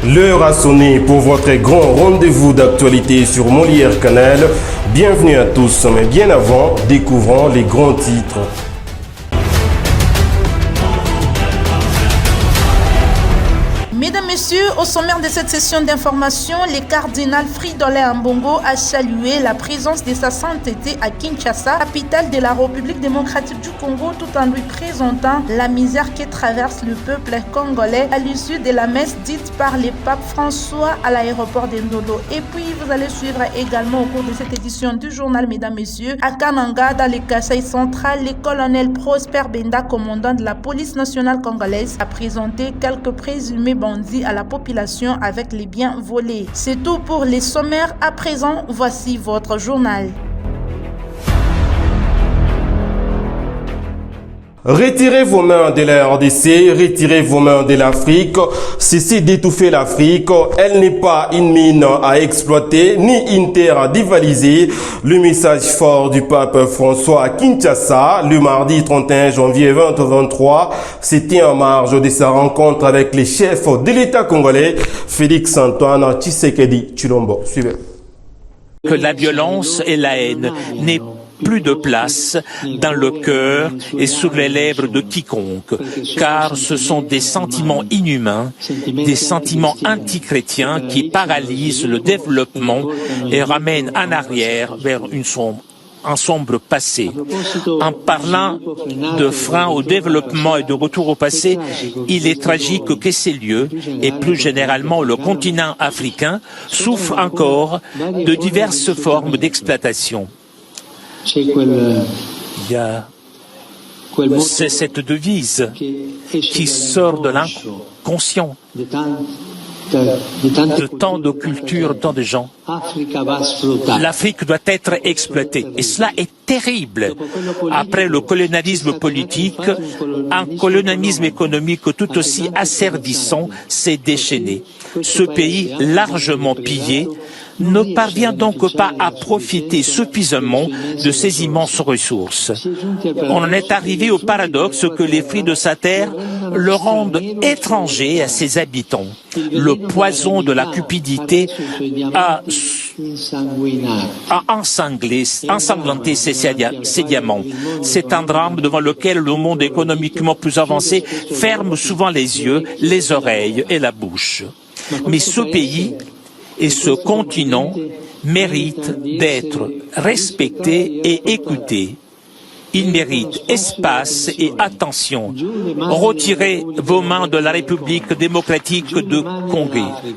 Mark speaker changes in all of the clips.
Speaker 1: L'heure a sonné pour votre grand rendez-vous d'actualité sur Molière Canal. Bienvenue à tous, mais bien avant, découvrons les grands titres.
Speaker 2: Mesdames, Messieurs, au sommaire de cette session d'information, le cardinal Fridolin Ambongo a salué la présence de sa sainteté à Kinshasa, capitale de la République démocratique du Congo, tout en lui présentant la misère que traverse le peuple congolais à l'issue de la messe dite par le pape François à l'aéroport de Ndolo. Et puis, vous allez suivre également au cours de cette édition du journal, Mesdames, Messieurs, à Kananga, dans le Kasaï central, le colonel Prosper Benda, commandant de la police nationale congolaise, a présenté quelques présumés bandits à la population avec les biens volés. C'est tout pour les sommaires. À présent, voici votre journal.
Speaker 1: Retirez vos mains de la RDC, retirez vos mains de l'Afrique, cessez d'étouffer l'Afrique, elle n'est pas une mine à exploiter, ni une terre à dévaliser. Le message fort du pape François à Kinshasa, le mardi 31 janvier 2023, c'était en marge de sa rencontre avec les chefs de l'État congolais, Félix Antoine Tshisekedi Tshilombo. Suivez.
Speaker 3: Que la violence et la haine n'aient plus de place dans le cœur et sur les lèvres de quiconque, car ce sont des sentiments inhumains, des sentiments antichrétiens qui paralysent le développement et ramènent en arrière vers un sombre passé. En parlant de frein au développement et de retour au passé, il est tragique que ces lieux, et plus généralement le continent africain, souffrent encore de diverses formes d'exploitation. C'est cette devise qui sort de l'inconscient de tant de cultures, tant de gens. L'Afrique doit être exploitée. Et cela est terrible. Après le colonialisme politique, un colonialisme économique tout aussi asservissant s'est déchaîné. Ce pays largement pillé ne parvient donc pas à profiter suffisamment de ces immenses ressources. On en est arrivé au paradoxe que les fruits de sa terre le rendent étranger à ses habitants. Le poison de la cupidité a ensanglanté ses diamants. C'est un drame devant lequel le monde économiquement plus avancé ferme souvent les yeux, les oreilles et la bouche. Mais ce pays et ce continent méritent d'être respectés et écoutés. Ils méritent espace et attention. Retirez vos mains de la République démocratique de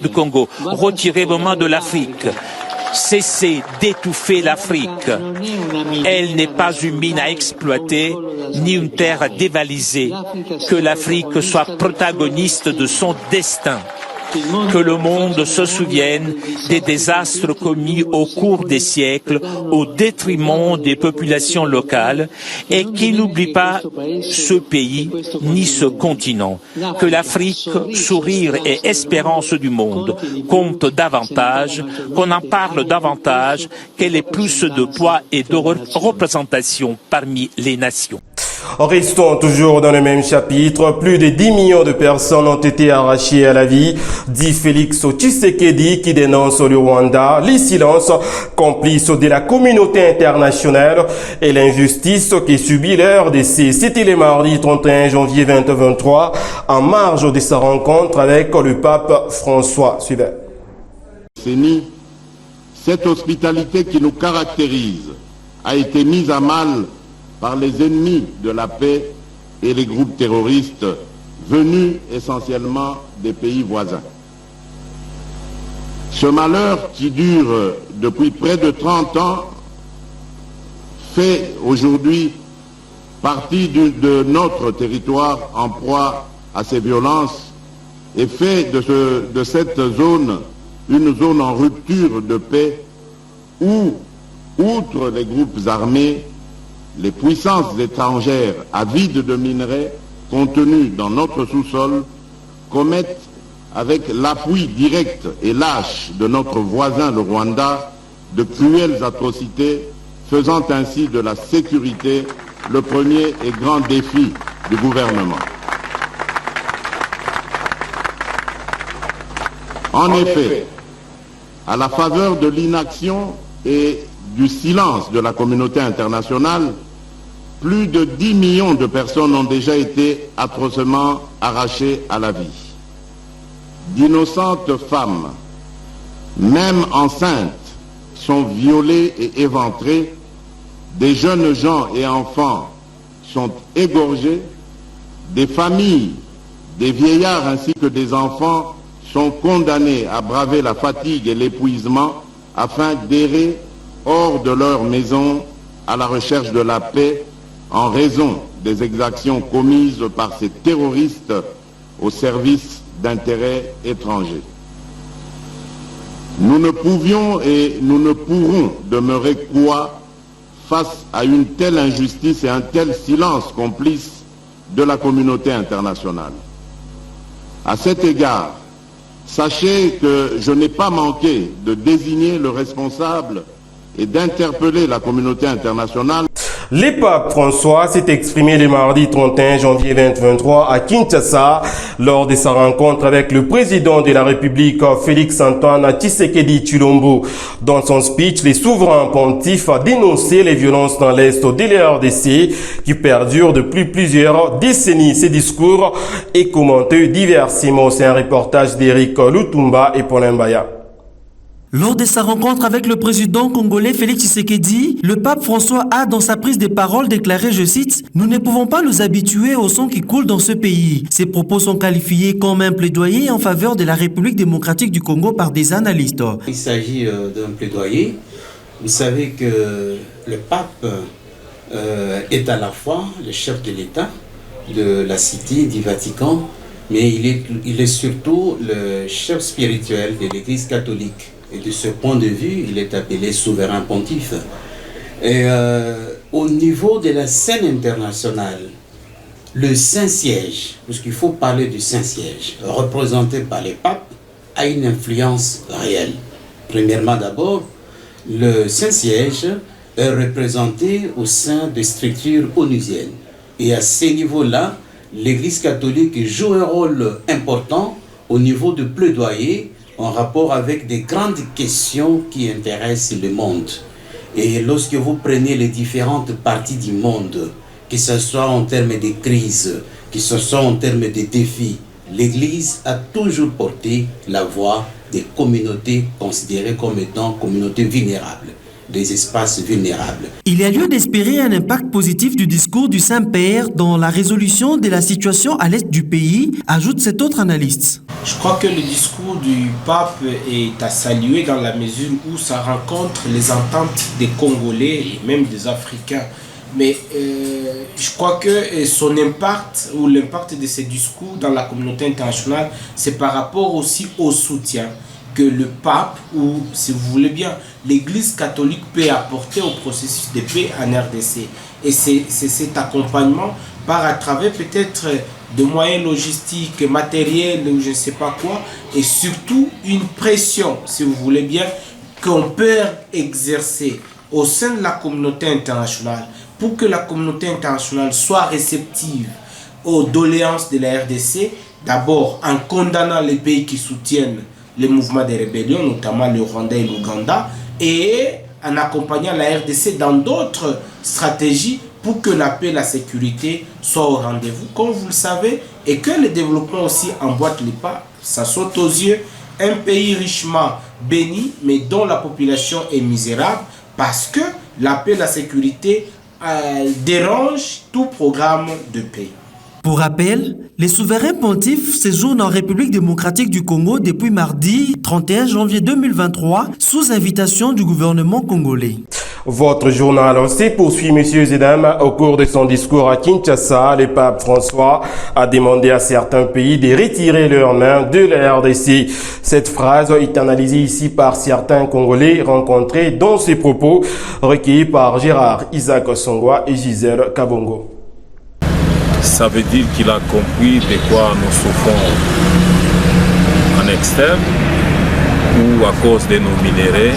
Speaker 3: Congo. Retirez vos mains de l'Afrique. Cessez d'étouffer l'Afrique. Elle n'est pas une mine à exploiter, ni une terre à dévaliser. Que l'Afrique soit protagoniste de son destin. Que le monde se souvienne des désastres commis au cours des siècles au détriment des populations locales et qu'il n'oublie pas ce pays ni ce continent. Que l'Afrique, sourire et espérance du monde, compte davantage, qu'on en parle davantage, qu'elle ait plus de poids et de représentation parmi les nations.
Speaker 1: Restons toujours dans le même chapitre. Plus de 10 millions de personnes ont été arrachées à la vie, dit Félix Tshisekedi qui dénonce le Rwanda, les silences complices de la communauté internationale et l'injustice qui subit l'heure RDC. C'était le mardi 31 janvier 2023 en marge de sa rencontre avec le pape François. Suivez.
Speaker 4: Cette hospitalité qui nous caractérise a été mise à mal par les ennemis de la paix et les groupes terroristes venus essentiellement des pays voisins. Ce malheur qui dure depuis près de 30 ans fait aujourd'hui partie de notre territoire en proie à ces violences et fait de cette zone une zone en rupture de paix où, outre les groupes armés, les puissances étrangères avides de minerais contenus dans notre sous-sol commettent, avec l'appui direct et lâche de notre voisin le Rwanda, de cruelles atrocités, faisant ainsi de la sécurité le premier et grand défi du gouvernement. En effet, à la faveur de l'inaction et du silence de la communauté internationale, plus de 10 millions de personnes ont déjà été atrocement arrachées à la vie. D'innocentes femmes, même enceintes, sont violées et éventrées. Des jeunes gens et enfants sont égorgés. Des familles, des vieillards ainsi que des enfants sont condamnés à braver la fatigue et l'épuisement afin d'errer hors de leur maison à la recherche de la paix en raison des exactions commises par ces terroristes au service d'intérêts étrangers. Nous ne pouvions et nous ne pourrons demeurer cois face à une telle injustice et un tel silence complice de la communauté internationale. À cet égard, sachez que je n'ai pas manqué de désigner le responsable et d'interpeller la communauté internationale.
Speaker 1: Le pape François s'est exprimé le mardi 31 janvier 2023 à Kinshasa lors de sa rencontre avec le président de la République Félix-Antoine Tshisekedi Tshilombo. Dans son speech, le souverain pontife a dénoncé les violences dans l'Est de la RDC qui perdurent depuis plusieurs décennies. Ces discours est commenté diversement. C'est un reportage d'Eric Lutumba et Paul Mbaya.
Speaker 5: Lors de sa rencontre avec le président congolais Félix Tshisekedi, le pape François a, dans sa prise de parole, déclaré, je cite, « Nous ne pouvons pas nous habituer au sang qui coule dans ce pays ». Ces propos sont qualifiés comme un plaidoyer en faveur de la République démocratique du Congo par des analystes.
Speaker 6: Il s'agit d'un plaidoyer. Vous savez que le pape est à la fois le chef de l'État de la Cité du Vatican, mais il est surtout le chef spirituel de l'Église catholique. Et de ce point de vue, il est appelé souverain pontife. Et au niveau de la scène internationale, le Saint-Siège, parce qu'il faut parler du Saint-Siège, représenté par les papes, a une influence réelle. Premièrement d'abord, le Saint-Siège est représenté au sein des structures onusiennes. Et à ce niveau-là, l'Église catholique joue un rôle important au niveau de plaidoyer en rapport avec des grandes questions qui intéressent le monde. Et lorsque vous prenez les différentes parties du monde, que ce soit en termes de crise, que ce soit en termes de défis, l'Église a toujours porté la voix des communautés considérées comme étant communautés vulnérables, des espaces vulnérables.
Speaker 5: Il y a lieu d'espérer un impact positif du discours du Saint-Père dans la résolution de la situation à l'est du pays, ajoute cet autre analyste.
Speaker 7: Je crois que le discours du pape est à saluer dans la mesure où ça rencontre les ententes des Congolais et même des Africains. Mais je crois que son impact ou l'impact de ces discours dans la communauté internationale, c'est par rapport aussi au soutien que le pape ou, si vous voulez bien, l'Église catholique peut apporter au processus de paix en RDC. Et c'est cet accompagnement par à travers peut-être de moyens logistiques, matériels ou je ne sais pas quoi, et surtout une pression, si vous voulez bien, qu'on peut exercer au sein de la communauté internationale pour que la communauté internationale soit réceptive aux doléances de la RDC, d'abord en condamnant les pays qui soutiennent les mouvements de rébellion, notamment le Rwanda et l'Ouganda, et en accompagnant la RDC dans d'autres stratégies pour que la paix et la sécurité soient au rendez-vous, comme vous le savez, et que le développement aussi emboîte les pas. Ça saute aux yeux, un pays richement béni, mais dont la population est misérable, parce que la paix et la sécurité dérangent tout programme de paix.
Speaker 5: Pour rappel, les souverains pontifes séjournent en République démocratique du Congo depuis mardi 31 janvier 2023 sous invitation du gouvernement congolais.
Speaker 1: Votre journal se poursuit, messieurs et dames. Au cours de son discours à Kinshasa, le pape François a demandé à certains pays de retirer leurs mains de la RDC. Cette phrase est analysée ici par certains Congolais rencontrés dans ses propos recueillis par Gérard Isaac Songwa et Gisèle Kabongo.
Speaker 8: Ça veut dire qu'il a compris de quoi nous souffrons en externe, ou à cause de nos minéraux,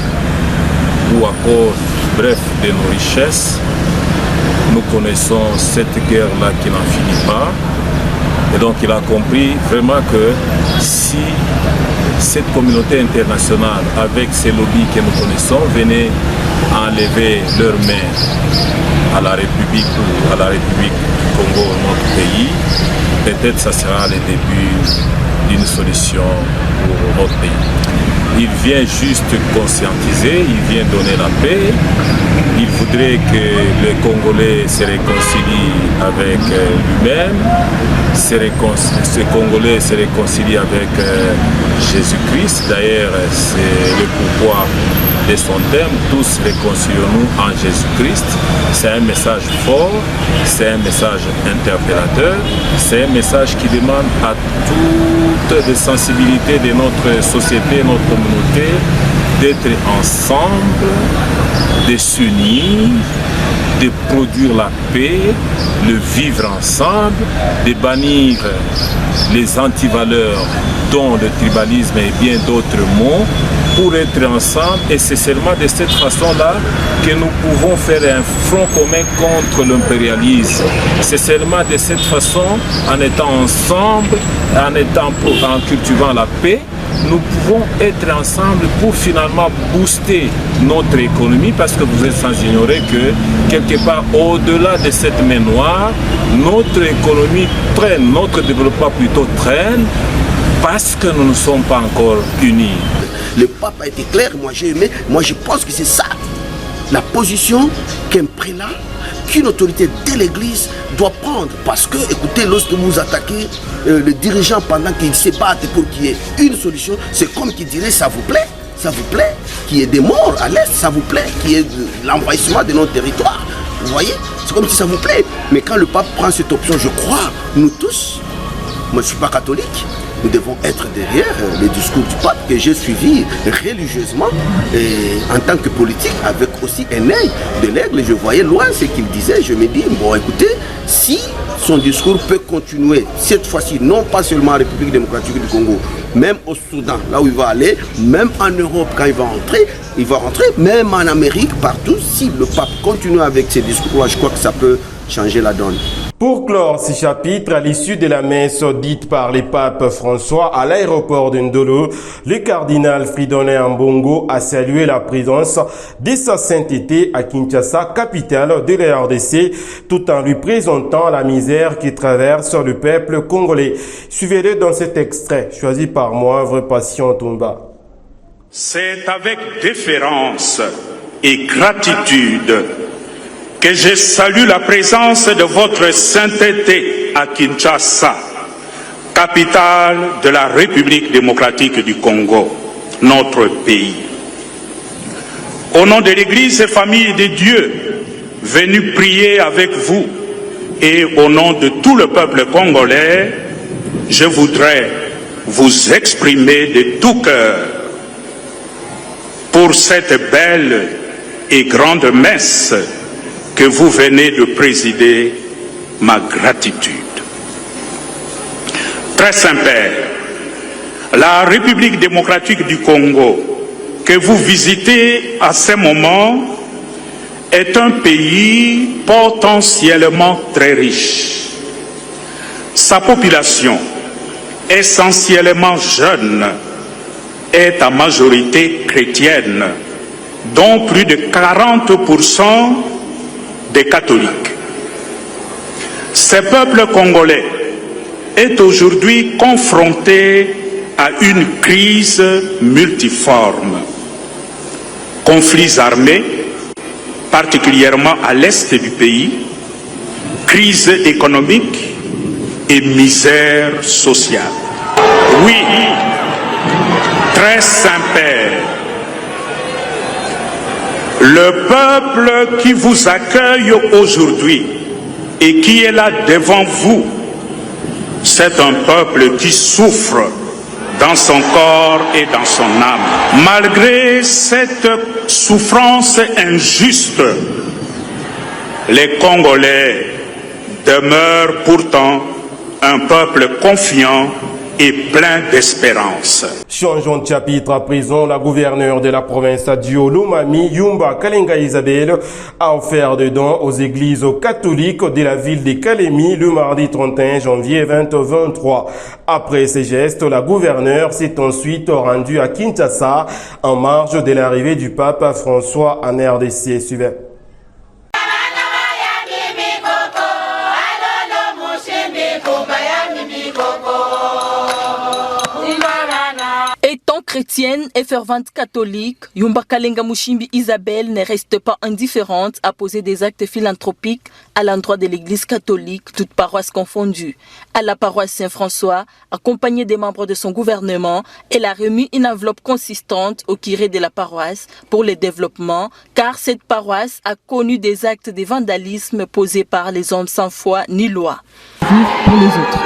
Speaker 8: ou à cause, bref, de nos richesses. Nous connaissons cette guerre-là qui n'en finit pas. Et donc il a compris vraiment que si cette communauté internationale, avec ces lobbies que nous connaissons, venait enlever leurs mains à la République ou à la République du Congo, notre pays, peut-être ça sera le début d'une solution pour notre pays. Il vient juste conscientiser, il vient donner la paix. Il faudrait que les Congolais se réconcilient avec lui-même, ces Congolais se réconcilient avec Jésus-Christ. D'ailleurs, c'est le pourquoi de son thème, tous réconcilions-nous en Jésus-Christ. C'est un message fort, c'est un message interpellateur, c'est un message qui demande à toutes les sensibilités de notre société, notre communauté, d'être ensemble, de s'unir, de produire la paix, le vivre ensemble, de bannir les antivaleurs dont le tribalisme et bien d'autres mots, pour être ensemble, et c'est seulement de cette façon-là que nous pouvons faire un front commun contre l'impérialisme. C'est seulement de cette façon, en étant ensemble, en cultivant la paix, nous pouvons être ensemble pour finalement booster notre économie, parce que vous êtes sans ignorer que quelque part au-delà de cette main noire, notre économie traîne, notre développement plutôt traîne, parce que nous ne sommes pas encore unis.
Speaker 9: Le pape a été clair, moi j'ai aimé, moi je pense que c'est ça, la position qu'un prélat, qu'une autorité de l'église doit prendre. Parce que, écoutez, lorsque vous attaquez le dirigeant pendant qu'il se batte pour qu'il y ait une solution, c'est comme qu'il dirait ça vous plaît qu'il y ait des morts à l'est, ça vous plaît qu'il y ait l'envahissement de nos territoires. Vous voyez, c'est comme si ça vous plaît. Mais quand le pape prend cette option, je crois, nous tous, moi je ne suis pas catholique, nous devons être derrière le discours du pape que j'ai suivi religieusement et en tant que politique avec aussi un œil de l'aigle. Je voyais loin ce qu'il disait. Je me dis, bon écoutez, si son discours peut continuer cette fois-ci, non pas seulement en République démocratique du Congo, même au Soudan, là où il va aller, même en Europe quand il va rentrer, même en Amérique, partout, si le pape continue avec ses discours, je crois que ça peut changer la donne.
Speaker 1: Pour clore ce chapitre, à l'issue de la messe dite par le pape François à l'aéroport de Ndolo, le cardinal Fridolin Ambongo a salué la présence de sa sainteté à Kinshasa, capitale de la RDC, tout en lui présentant la misère qui traverse le peuple congolais. Suivez-le dans cet extrait, choisi par moi, Vraie Passion Tumba.
Speaker 10: C'est avec déférence et gratitude que je salue la présence de votre sainteté à Kinshasa, capitale de la République démocratique du Congo, notre pays. Au nom de l'Église et famille de Dieu, venue prier avec vous, et au nom de tout le peuple congolais, je voudrais vous exprimer de tout cœur pour cette belle et grande messe que vous venez de présider, ma gratitude. Très Saint-Père, la République démocratique du Congo que vous visitez à ce moment est un pays potentiellement très riche. Sa population, essentiellement jeune, est à majorité chrétienne, dont plus de 40% des catholiques. Ce peuple congolais est aujourd'hui confronté à une crise multiforme. Conflits armés, particulièrement à l'est du pays, crise économique et misère sociale. Oui, très Saint-Père, le peuple qui vous accueille aujourd'hui et qui est là devant vous, c'est un peuple qui souffre dans son corps et dans son âme. Malgré cette souffrance injuste, les Congolais demeurent pourtant un peuple confiant et plein d'espérance.
Speaker 1: Changeons de chapitre à présent. La gouverneure de la province du Lomami, Yumba Kalenga Isabelle, a offert des dons aux églises catholiques de la ville de Kalemi le mardi 31 janvier 2023. Après ces gestes, la gouverneure s'est ensuite rendue à Kinshasa en marge de l'arrivée du pape François en RDC. Suivez.
Speaker 11: Étant chrétienne et fervente catholique, Yumba Kalenga Mushimbi Isabelle ne reste pas indifférente à poser des actes philanthropiques à l'endroit de l'église catholique, toutes paroisses confondues. À la paroisse Saint-François, accompagnée des membres de son gouvernement, elle a remis une enveloppe consistante au curé de la paroisse pour le développement, car cette paroisse a connu des actes de vandalisme posés par les hommes sans foi ni loi. Vivre pour les autres.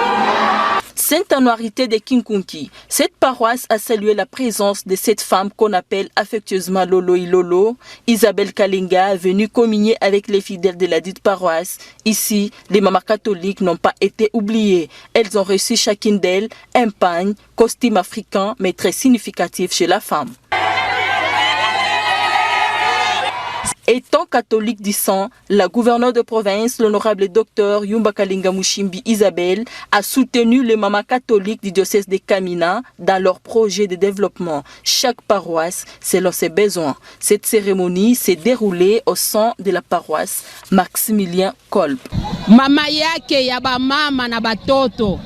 Speaker 11: Sainte Anuarité de Kinkunki, cette paroisse a salué la présence de cette femme qu'on appelle affectueusement Lolo Ilolo, Isabelle Kalenga, venue communier avec les fidèles de la dite paroisse. Ici, les mamans catholiques n'ont pas été oubliées. Elles ont reçu chacune d'elles un pagne, costume africain, mais très significatif chez la femme. Étant catholique du sang, la gouverneure de province, l'honorable docteur Yumba Kalenga Mushimbi Isabelle, a soutenu les mamans catholiques du diocèse de Kamina dans leur projet de développement. Chaque paroisse selon ses besoins. Cette cérémonie s'est déroulée au sein de la paroisse Maximilien Kolb.
Speaker 12: Mama yake ya ba mama na batoto.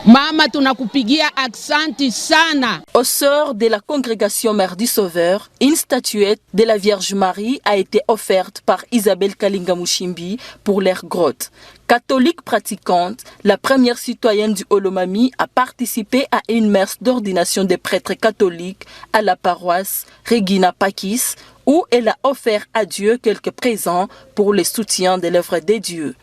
Speaker 12: Mama tunakupigia aksanti sana.
Speaker 11: Au sort de la congrégation Mère du Sauveur, une statuette de la Vierge Marie a été offerte par Isabelle Kalenga Mushimbi pour leur grotte. Catholique pratiquante, la première citoyenne du Olomami a participé à une messe d'ordination des prêtres catholiques à la paroisse Regina Pakis, où elle a offert à Dieu quelques présents pour le soutien de l'œuvre des dieux.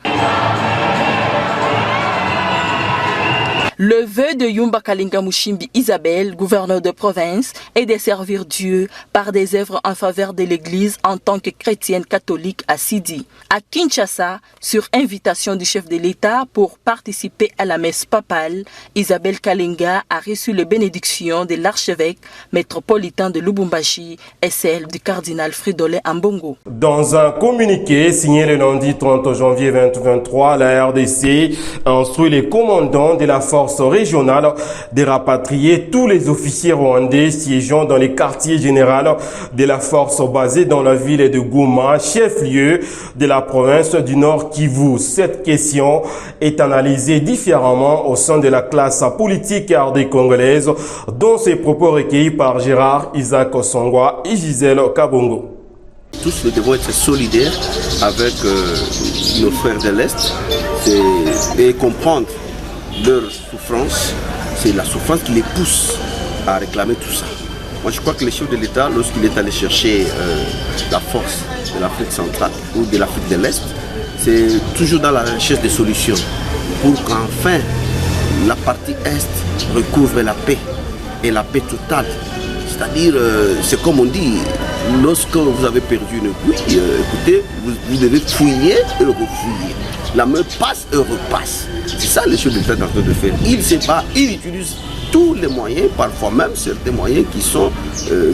Speaker 11: Le vœu de Yumba Kalenga Mushimbi Isabelle, gouverneur de province, est de servir Dieu par des œuvres en faveur de l'Église en tant que chrétienne catholique assidue. À Kinshasa, sur invitation du chef de l'État pour participer à la messe papale, Isabelle Kalenga a reçu les bénédictions de l'archevêque métropolitain de Lubumbashi et celle du cardinal Fridolin Ambongo.
Speaker 1: Dans un communiqué signé le lundi 30 janvier 2023, la RDC a instruit les commandants de la force régionale de rapatrier tous les officiers rwandais siégeant dans les quartiers généraux de la force basée dans la ville de Goma, chef-lieu de la province du Nord Kivu. Cette question est analysée différemment au sein de la classe politique RD congolaise, dont ces propos recueillis par Gérard Isaac Osongwa et Gisèle Kabongo.
Speaker 9: Tous nous devons être solidaires avec nos frères de l'Est et comprendre leur souffrance. C'est la souffrance qui les pousse à réclamer tout ça. Moi je crois que le chef de l'État, lorsqu'il est allé chercher la force de l'Afrique centrale ou de l'Afrique de l'Est, c'est toujours dans la recherche des solutions pour qu'enfin la partie Est recouvre la paix et la paix totale. C'est-à-dire, c'est comme on dit, lorsque vous avez perdu une couille, écoutez, vous devez fouiller et refouiller. La main passe et repasse. C'est ça le chef de l'État est en train de faire. Il se bat, il utilise tous les moyens, parfois même certains moyens qui sont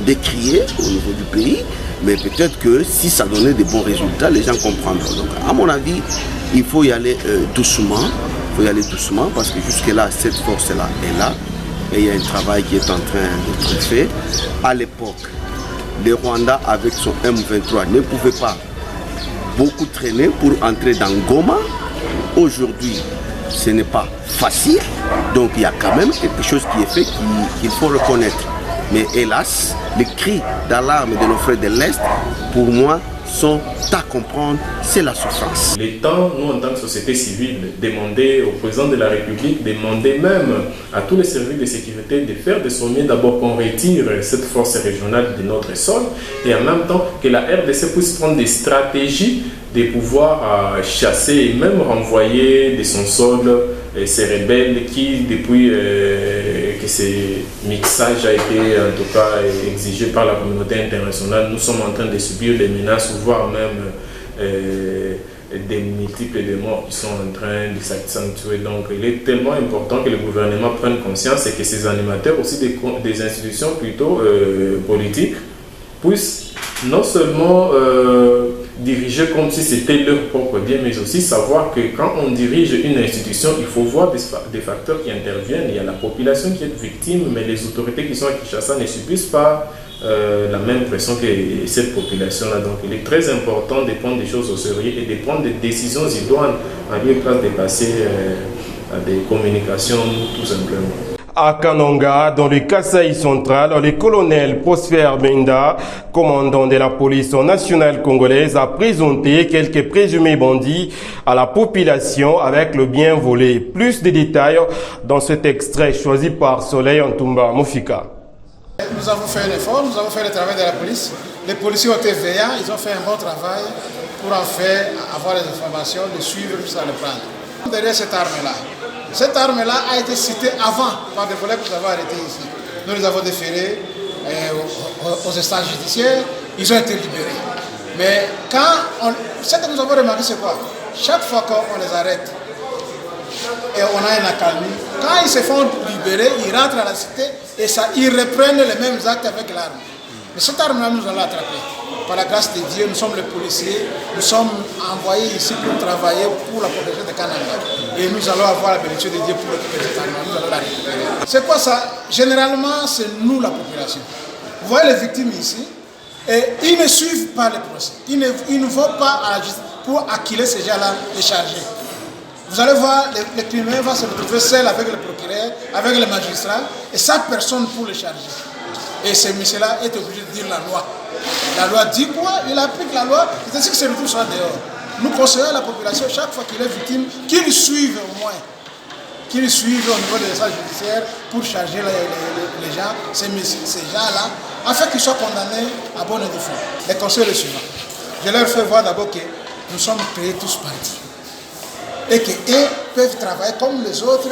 Speaker 9: décriés au niveau du pays. Mais peut-être que si ça donnait de bons résultats, les gens comprendront. Donc, à mon avis, il faut y aller doucement. Il faut y aller doucement parce que jusque-là, cette force-là est là. Et il y a un travail qui est en train d'être fait. À l'époque, le Rwanda, avec son M23, ne pouvait pas beaucoup traîner pour entrer dans Goma. Aujourd'hui, ce n'est pas facile. Donc il y a quand même quelque chose qui est fait qu'il faut reconnaître. Mais hélas, les cris d'alarme de nos frères de l'Est, pour moi, sont à comprendre, c'est la souffrance.
Speaker 13: L'État, nous en tant que société civile, demander au président de la République, demander même à tous les services de sécurité de faire de son mieux d'abord qu'on retire cette force régionale de notre sol et en même temps que la RDC puisse prendre des stratégies de pouvoir chasser et même renvoyer de son sol ces rebelles qui, depuis que ce mixage a été en tout cas exigé par la communauté internationale, nous sommes en train de subir des menaces, voire même des multiples de morts qui sont en train de s'accentuer. Donc il est tellement important que le gouvernement prenne conscience et que ces animateurs, aussi des institutions plutôt politiques, puissent non seulement diriger comme si c'était leur propre bien, mais aussi savoir que quand on dirige une institution, il faut voir des facteurs qui interviennent. Il y a la population qui est victime, mais les autorités qui sont à Kinshasa ne subissent pas la même pression que cette population-là. Donc il est très important de prendre des choses au sérieux et de prendre des décisions idoines en lieu et place de passer à des communications tout simplement.
Speaker 1: À Kananga, dans le Kasaï central, le colonel Prosper Benda, commandant de la police nationale congolaise, a présenté quelques présumés bandits à la population avec le bien volé. Plus de détails dans cet extrait choisi par Soleil Ntumba Mofika.
Speaker 14: Nous avons fait un effort, nous avons fait le travail de la police. Les policiers ont été veillants, ils ont fait un bon travail pour en faire avoir les informations, de suivre jusqu'à le prendre. Derrière cette arme-là, a été citée avant par des collègues que nous avons arrêtés ici. Nous les avons déférés aux instances judiciaires, ils ont été libérés. Mais ce que nous avons remarqué, c'est quoi? Chaque fois qu'on les arrête et on a une accalmie, quand ils se font libérer, ils rentrent à la cité et ils reprennent les mêmes actes avec l'arme. Mais cette arme-là, nous allons l'attraper. Par la grâce de Dieu, nous sommes les policiers, nous sommes envoyés ici pour travailler pour la protection de Kananga. Et nous allons avoir la bénédiction de Dieu pour récupérer cette arme. Nous allons la récupérer. C'est quoi ça? Généralement, c'est nous la population. Vous voyez les victimes ici, et ils ne suivent pas les procès. Ils ne vont pas à la justice pour acquiler ces gens-là, les charger. Vous allez voir, les criminels vont se retrouver seuls avec le procureur, avec les magistrats, et sans personne pour les charger. Et ce monsieur-là est obligé de dire la loi. La loi dit quoi? Il applique la loi, c'est ainsi que ces retours soient dehors. Nous conseillons à la population, chaque fois qu'il est victime, qu'il suive au moins. Qu'il suive au niveau des instances judiciaires pour charger les gens, ces gens-là, afin qu'ils soient condamnés à bonne et due fois. Les conseils sont les suivants. Je leur fais voir d'abord que nous sommes créés tous partis. Et qu'eux peuvent travailler comme les autres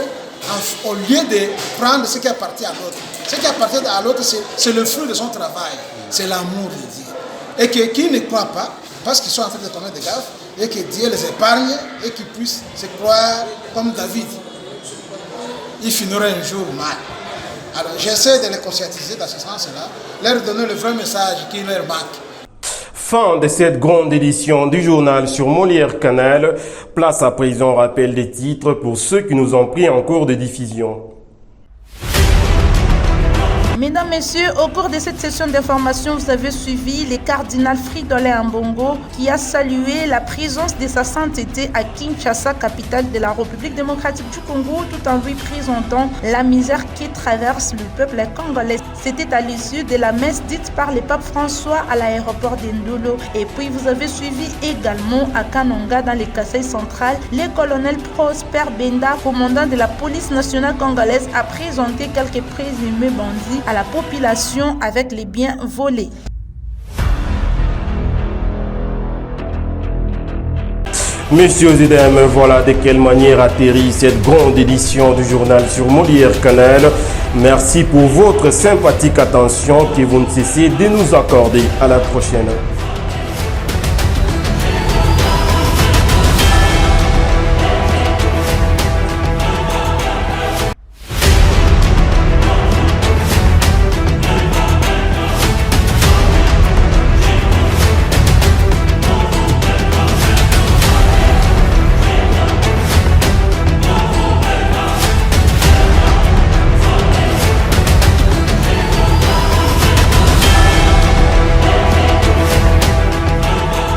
Speaker 14: au lieu de prendre ce qui appartient à l'autre. Ce qui appartient à l'autre, c'est le fruit de son travail, c'est l'amour de Dieu. Et qu'ils ne croient pas, parce qu'ils sont en train de commettre des gaffes, et que Dieu les épargne et qu'ils puissent se croire comme David. Ils finiraient un jour mal. Alors j'essaie de les conscientiser dans ce sens-là, leur donner le vrai message qui leur manque.
Speaker 1: Fin de cette grande édition du journal sur Molière Canal. Place à présent rappel des titres pour ceux qui nous ont pris en cours de diffusion.
Speaker 2: Mesdames, Messieurs, au cours de cette session d'information, vous avez suivi le cardinal Fridolin Ambongo qui a salué la présence de sa sainteté à Kinshasa, capitale de la République démocratique du Congo, tout en lui présentant la misère qui traverse le peuple congolais. C'était à l'issue de la messe dite par le pape François à l'aéroport d'Indolo. Et puis vous avez suivi également à Kananga, dans le Kasaï central, le colonel Prosper Benda, commandant de la police nationale congolaise, a présenté quelques présumés bandits à la population avec les biens volés.
Speaker 1: Messieurs et dames, voilà de quelle manière atterrit cette grande édition du journal sur Molière Canal. Merci pour votre sympathique attention que vous ne cessez de nous accorder. À la prochaine.